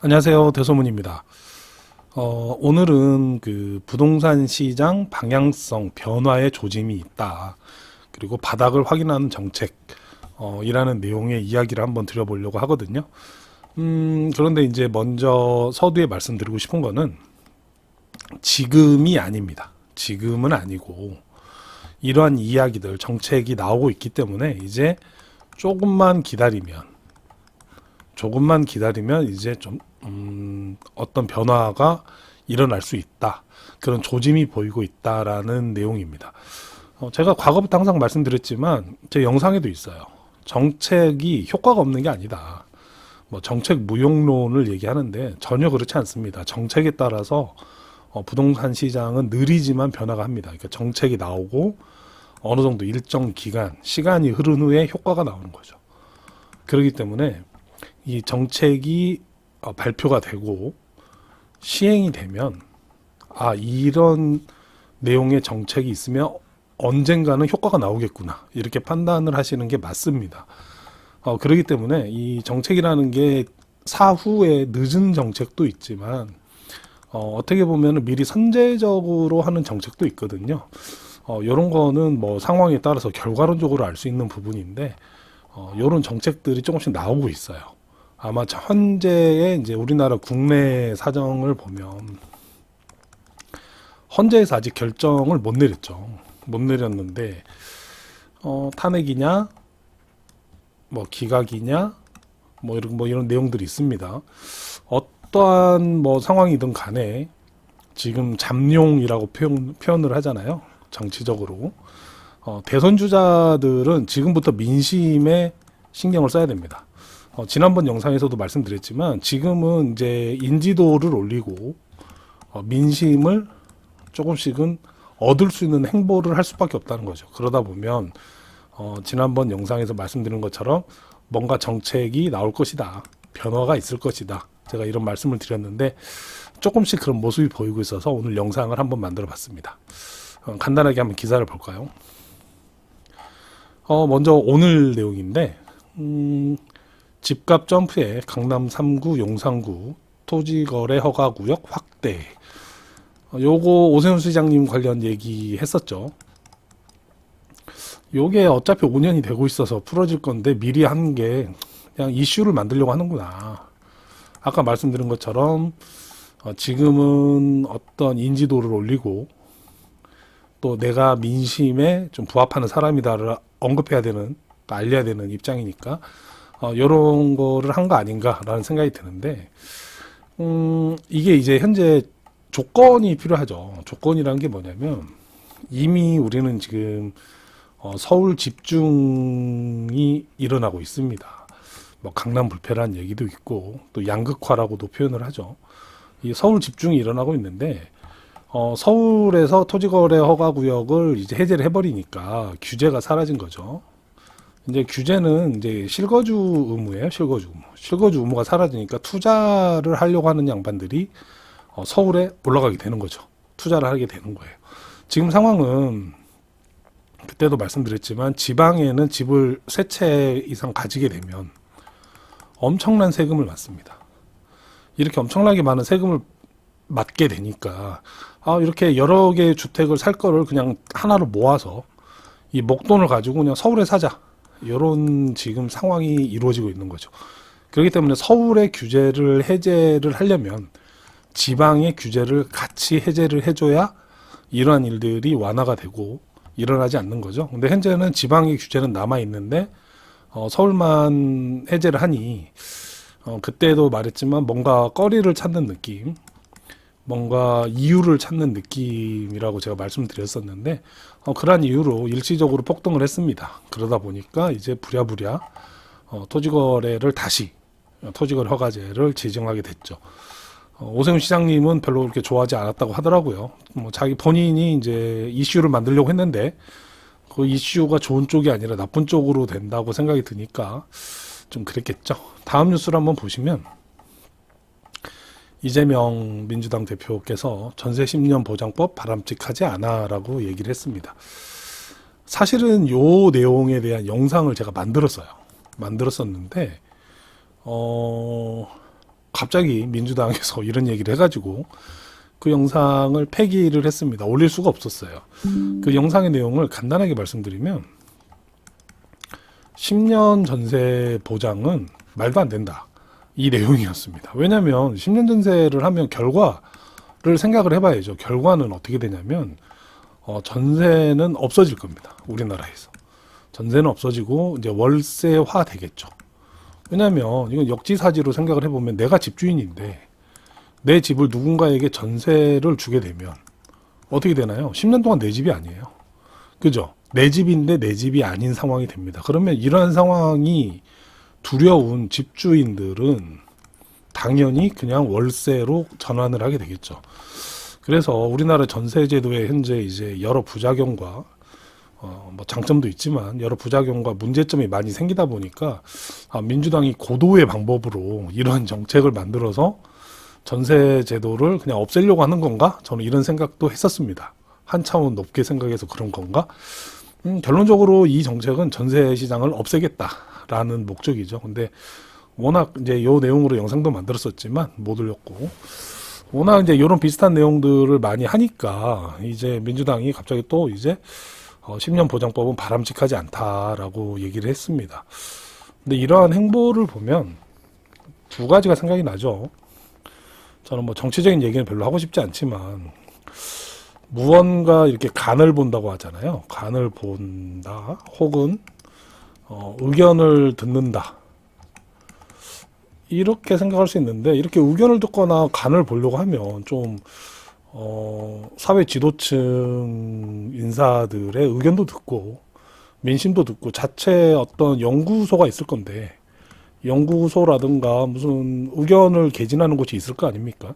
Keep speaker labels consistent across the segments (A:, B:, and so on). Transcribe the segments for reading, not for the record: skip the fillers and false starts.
A: 안녕하세요. 대소문입니다. 오늘은 그 부동산 시장 방향성 변화의 조짐이 있다. 그리고 바닥을 확인하는 정책, 이라는 내용의 이야기를 한번 드려보려고 하거든요. 그런데 이제 먼저 서두에 말씀드리고 싶은 거는 지금이 아닙니다. 지금은 아니고 이러한 이야기들, 정책이 나오고 있기 때문에 이제 조금만 기다리면 이제 좀 어떤 변화가 일어날 수 있다. 그런 조짐이 보이고 있다라는 내용입니다. 제가 과거부터 항상 말씀드렸지만 제 영상에도 있어요. 정책이 효과가 없는 게 아니다. 뭐 정책 무용론을 얘기하는데 전혀 그렇지 않습니다. 정책에 따라서 부동산 시장은 느리지만 변화가 합니다. 그러니까 정책이 나오고 어느 정도 일정 기간, 시간이 흐른 후에 효과가 나오는 거죠. 그렇기 때문에 이 정책이 발표가 되고 시행이 되면 이런 내용의 정책이 있으면 언젠가는 효과가 나오겠구나 이렇게 판단을 하시는 게 맞습니다. 그렇기 때문에 이 정책이라는 게 사후에 늦은 정책도 있지만 어떻게 보면 미리 선제적으로 하는 정책도 있거든요. 이런 거는 뭐 상황에 따라서 결과론적으로 알 수 있는 부분인데 이런 정책들이 조금씩 나오고 있어요. 아마 현재의 이제 우리나라 국내 사정을 보면 헌재에서 아직 결정을 못 내렸죠. 못 내렸는데 탄핵이냐, 뭐 기각이냐, 뭐 이런 내용들이 있습니다. 어떠한 뭐 상황이든 간에 지금 잠룡이라고 표현을 하잖아요. 정치적으로 대선 주자들은 지금부터 민심에 신경을 써야 됩니다. 지난번 영상에서도 말씀드렸지만 지금은 이제 인지도를 올리고 민심을 조금씩은 얻을 수 있는 행보를 할 수밖에 없다는 거죠. 그러다 보면 지난번 영상에서 말씀드린 것처럼 뭔가 정책이 나올 것이다. 변화가 있을 것이다. 제가 이런 말씀을 드렸는데 조금씩 그런 모습이 보이고 있어서 오늘 영상을 한번 만들어 봤습니다. 간단하게 한번 기사를 볼까요? 먼저 오늘 내용인데 집값 점프에 강남 3구, 용산구 토지거래 허가구역 확대. 요거 오세훈 시장님 관련 얘기 했었죠. 요게 어차피 5년이 되고 있어서 풀어질 건데 미리 한 게 그냥 이슈를 만들려고 하는구나. 아까 말씀드린 것처럼 지금은 어떤 인지도를 올리고 또 내가 민심에 좀 부합하는 사람이다를 언급해야 되는, 알려야 되는 입장이니까 이런 거를 한 거 아닌가라는 생각이 드는데 이게 이제 현재 조건이 필요하죠. 조건이라는 게 뭐냐면 이미 우리는 지금 서울 집중이 일어나고 있습니다. 뭐 강남 불패라는 얘기도 있고 또 양극화라고도 표현을 하죠. 이 서울 집중이 일어나고 있는데 서울에서 토지거래 허가구역을 이제 해제를 해버리니까 규제가 사라진 거죠. 이제 규제는 이제 실거주 의무예요. 실거주 의무가 사라지니까 투자를 하려고 하는 양반들이 서울에 올라가게 되는 거죠. 투자를 하게 되는 거예요. 지금 상황은 그때도 말씀드렸지만 지방에는 집을 세 채 이상 가지게 되면 엄청난 세금을 맞습니다. 이렇게 엄청나게 많은 세금을 맞게 되니까 이렇게 여러 개의 주택을 살 거를 그냥 하나로 모아서 이 목돈을 가지고 그냥 서울에 사자. 이런 지금 상황이 이루어지고 있는 거죠. 그렇기 때문에 서울의 규제를 해제를 하려면 지방의 규제를 같이 해제를 해줘야 이러한 일들이 완화가 되고 일어나지 않는 거죠. 근데 현재는 지방의 규제는 남아 있는데 서울만 해제를 하니 그때도 말했지만 뭔가 거리를 찾는 느낌, 뭔가 이유를 찾는 느낌이라고 제가 말씀드렸었는데 그러한 이유로 일시적으로 폭등을 했습니다. 그러다 보니까 이제 부랴부랴 토지거래를 다시 토지거래 허가제를 제정하게 됐죠. 오세훈 시장님은 별로 그렇게 좋아하지 않았다고 하더라고요. 뭐 자기 본인이 이제 이슈를 만들려고 했는데 그 이슈가 좋은 쪽이 아니라 나쁜 쪽으로 된다고 생각이 드니까 좀 그랬겠죠. 다음 뉴스를 한번 보시면 이재명 민주당 대표께서 전세 10년 보장법 바람직하지 않아라고 얘기를 했습니다. 사실은 요 내용에 대한 영상을 제가 만들었었는데 갑자기 민주당에서 이런 얘기를 해가지고 그 영상을 폐기를 했습니다. 올릴 수가 없었어요. 그 영상의 내용을 간단하게 말씀드리면 10년 전세 보장은 말도 안 된다. 이 내용이었습니다. 왜냐하면 10년 전세를 하면 결과를 생각을 해봐야죠. 결과는 어떻게 되냐면 전세는 없어질 겁니다. 우리나라에서. 전세는 없어지고 이제 월세화 되겠죠. 왜냐하면 이건 역지사지로 생각을 해보면 내가 집주인인데 내 집을 누군가에게 전세를 주게 되면 어떻게 되나요? 10년 동안 내 집이 아니에요. 그죠? 내 집인데 내 집이 아닌 상황이 됩니다. 그러면 이러한 상황이 두려운 집주인들은 당연히 그냥 월세로 전환을 하게 되겠죠. 그래서 우리나라 전세제도에 현재 이제 여러 부작용과 뭐 장점도 있지만 여러 부작용과 문제점이 많이 생기다 보니까 민주당이 고도의 방법으로 이런 정책을 만들어서 전세 제도를 그냥 없애려고 하는 건가? 저는 이런 생각도 했었습니다. 한 차원 높게 생각해서 그런 건가? 결론적으로 이 정책은 전세 시장을 없애겠다라는 목적이죠. 근데 워낙 이제 요 내용으로 영상도 만들었었지만 못 올렸고, 워낙 이제 이런 비슷한 내용들을 많이 하니까 이제 민주당이 갑자기 또 이제 10년 보장법은 바람직하지 않다라고 얘기를 했습니다. 근데 이러한 행보를 보면 두 가지가 생각이 나죠. 저는 뭐 정치적인 얘기는 별로 하고 싶지 않지만 무언가 이렇게 간을 본다고 하잖아요. 간을 본다 혹은 의견을 듣는다 이렇게 생각할 수 있는데, 이렇게 의견을 듣거나 간을 보려고 하면 좀 사회 지도층 인사들의 의견도 듣고 민심도 듣고 자체 어떤 연구소가 있을 건데, 연구소라든가 무슨 의견을 개진하는 곳이 있을 거 아닙니까?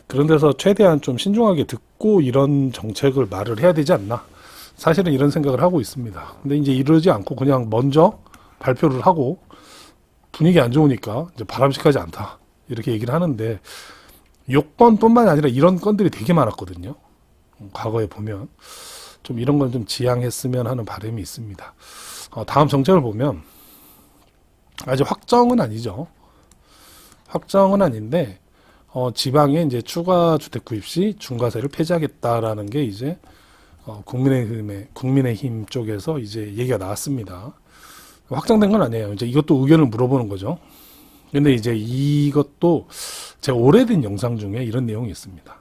A: 그런 데서 최대한 좀 신중하게 듣고 이런 정책을 말을 해야 되지 않나? 사실은 이런 생각을 하고 있습니다. 근데 이제 이러지 않고 그냥 먼저 발표를 하고 분위기 안 좋으니까 이제 바람직하지 않다 이렇게 얘기를 하는데, 요건뿐만 아니라 이런 건들이 되게 많았거든요. 과거에 보면 좀 이런 건 좀 지양했으면 하는 바람이 있습니다. 다음 정책을 보면 아직 확정은 아니죠. 확정은 아닌데 지방에 이제 추가 주택 구입 시 중과세를 폐지하겠다라는 게 이제 국민의힘 쪽에서 이제 얘기가 나왔습니다. 확정된 건 아니에요. 이제 이것도 의견을 물어보는 거죠. 근데 이제 이것도 제 오래된 영상 중에 이런 내용이 있습니다.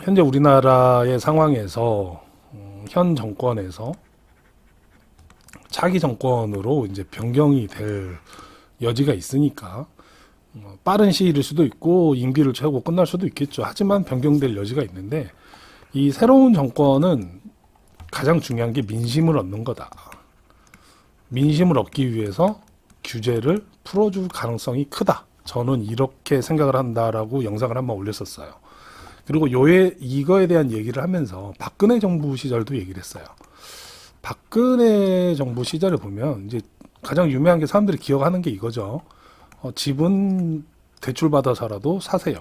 A: 현재 우리나라의 상황에서 현 정권에서 차기 정권으로 이제 변경이 될 여지가 있으니까 빠른 시일일 수도 있고 임기를 채우고 끝날 수도 있겠죠. 하지만 변경될 여지가 있는데, 이 새로운 정권은 가장 중요한 게 민심을 얻는 거다. 민심을 얻기 위해서 규제를 풀어줄 가능성이 크다. 저는 이렇게 생각을 한다라고 영상을 한번 올렸었어요. 그리고 이거에 대한 얘기를 하면서 박근혜 정부 시절도 얘기를 했어요. 박근혜 정부 시절에 보면 이제 가장 유명한 게 사람들이 기억하는 게 이거죠. 집은 대출 받아서라도 사세요.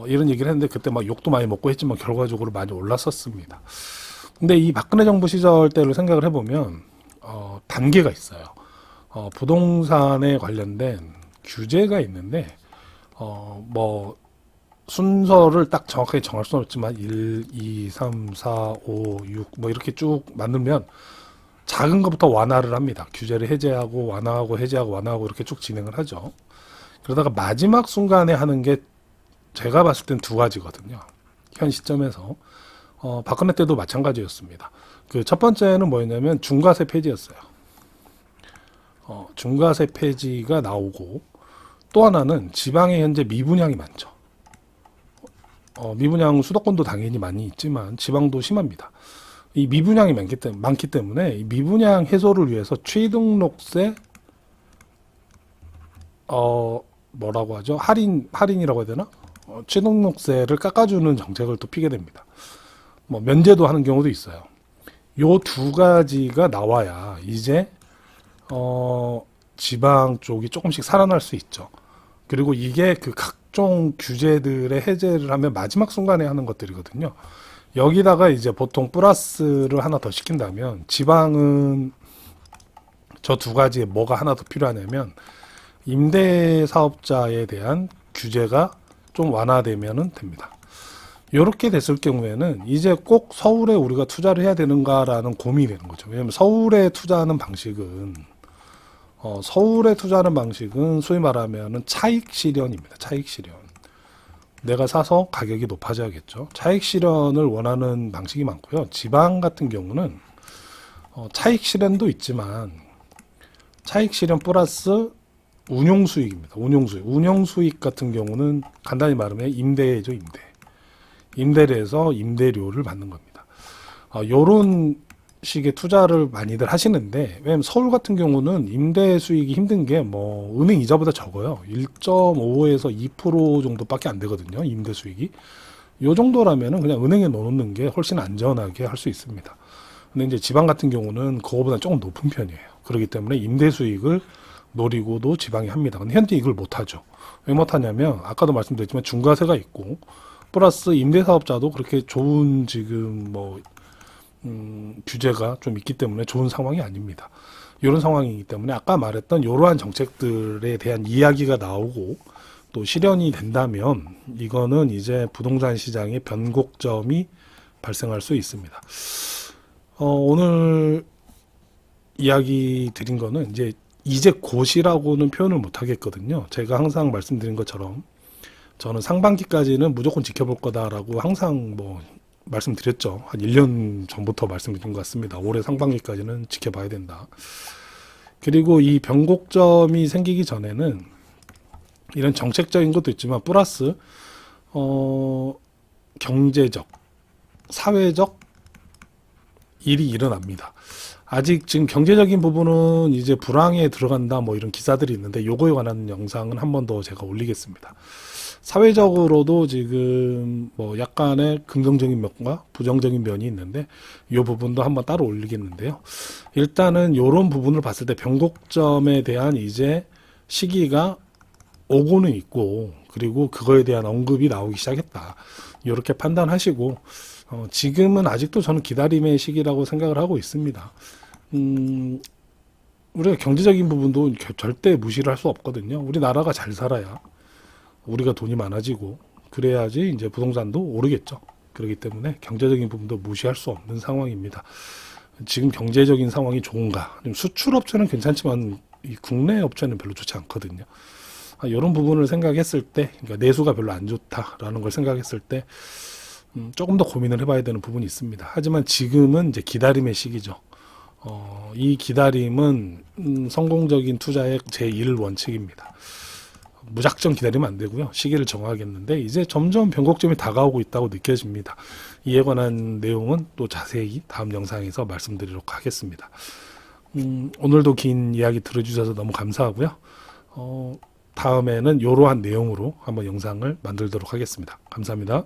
A: 이런 얘기를 했는데 그때 막 욕도 많이 먹고 했지만 결과적으로 많이 올랐었습니다. 근데 이 박근혜 정부 시절 때를 생각을 해보면 단계가 있어요. 부동산에 관련된 규제가 있는데 뭐 순서를 딱 정확하게 정할 수는 없지만 1, 2, 3, 4, 5, 6 뭐 이렇게 쭉 만들면 작은 것부터 완화를 합니다. 규제를 해제하고 완화하고 해제하고 완화하고 이렇게 쭉 진행을 하죠. 그러다가 마지막 순간에 하는 게 제가 봤을 땐 두 가지거든요. 현 시점에서 박근혜 때도 마찬가지였습니다. 그 첫 번째는 뭐였냐면 중과세 폐지였어요. 중과세 폐지가 나오고, 또 하나는 지방에 현재 미분양이 많죠. 미분양 수도권도 당연히 많이 있지만 지방도 심합니다. 이 미분양이 많기 때문에 이 미분양 해소를 위해서 취등록세 뭐라고 하죠? 할인이라고 해야 되나? 취등록세를 깎아주는 정책을 또 피게 됩니다. 뭐 면제도 하는 경우도 있어요. 요 두 가지가 나와야 이제 지방 쪽이 조금씩 살아날 수 있죠. 그리고 이게 그 각종 규제들의 해제를 하면 마지막 순간에 하는 것들이거든요. 여기다가 이제 보통 플러스를 하나 더 시킨다면, 지방은 저 두 가지에 뭐가 하나 더 필요하냐면 임대 사업자에 대한 규제가 좀 완화되면 됩니다. 이렇게 됐을 경우에는 이제 꼭 서울에 우리가 투자를 해야 되는가라는 고민이 되는 거죠. 왜냐하면 서울에 투자하는 방식은 소위 말하면은 차익 실현입니다. 차익 실현. 내가 사서 가격이 높아져야겠죠. 차익 실현을 원하는 방식이 많고요. 지방 같은 경우는 차익 실현도 있지만 차익 실현 플러스 운용 수익입니다. 운용 수익 같은 경우는 간단히 말하면 임대죠, 임대. 임대를 해서 임대료를 받는 겁니다. 요런 식의 투자를 많이들 하시는데, 왜냐면 서울 같은 경우는 임대 수익이 힘든 게 뭐 은행 이자보다 적어요. 1.5에서 2% 정도밖에 안 되거든요. 임대 수익이. 요 정도라면은 그냥 은행에 넣어놓는 게 훨씬 안전하게 할 수 있습니다. 근데 이제 지방 같은 경우는 그거보다 조금 높은 편이에요. 그렇기 때문에 임대 수익을 노리고도 지방이 합니다. 근데 현재 이걸 못하죠. 왜 못하냐면 아까도 말씀드렸지만 중과세가 있고 플러스 임대사업자도 그렇게 좋은 지금 규제가 좀 있기 때문에 좋은 상황이 아닙니다. 이런 상황이기 때문에 아까 말했던 이러한 정책들에 대한 이야기가 나오고 또 실현이 된다면 이거는 이제 부동산 시장의 변곡점이 발생할 수 있습니다. 오늘 이야기 드린 거는 이제 곧이라고는 표현을 못 하겠거든요. 제가 항상 말씀드린 것처럼 저는 상반기까지는 무조건 지켜볼 거다라고 항상 말씀드렸죠. 한 1년 전부터 말씀드린 것 같습니다. 올해 상반기까지는 지켜봐야 된다. 그리고 이 변곡점이 생기기 전에는 이런 정책적인 것도 있지만 플러스 경제적, 사회적 일이 일어납니다. 아직 지금 경제적인 부분은 이제 불황에 들어간다 이런 기사들이 있는데 요거에 관한 영상은 한 번 더 제가 올리겠습니다. 사회적으로도 지금 약간의 긍정적인 면과 부정적인 면이 있는데 이 부분도 한번 따로 올리겠는데요. 일단은 이런 부분을 봤을 때 변곡점에 대한 이제 시기가 오고는 있고 그리고 그거에 대한 언급이 나오기 시작했다. 이렇게 판단하시고 지금은 아직도 저는 기다림의 시기라고 생각을 하고 있습니다. 우리가 경제적인 부분도 절대 무시를 할 수 없거든요. 우리나라가 잘 살아야 우리가 돈이 많아지고 그래야지 이제 부동산도 오르겠죠. 그렇기 때문에 경제적인 부분도 무시할 수 없는 상황입니다. 지금 경제적인 상황이 좋은가? 수출 업체는 괜찮지만 이 국내 업체는 별로 좋지 않거든요. 이런 부분을 생각했을 때, 그러니까 내수가 별로 안 좋다라는 걸 생각했을 때 조금 더 고민을 해봐야 되는 부분이 있습니다. 하지만 지금은 이제 기다림의 시기죠. 이 기다림은 성공적인 투자의 제1원칙입니다. 무작정 기다리면 안 되고요. 시기를 정하겠는데 이제 점점 변곡점이 다가오고 있다고 느껴집니다. 이에 관한 내용은 또 자세히 다음 영상에서 말씀드리도록 하겠습니다. 오늘도 긴 이야기 들어주셔서 너무 감사하고요. 다음에는 이러한 내용으로 한번 영상을 만들도록 하겠습니다. 감사합니다.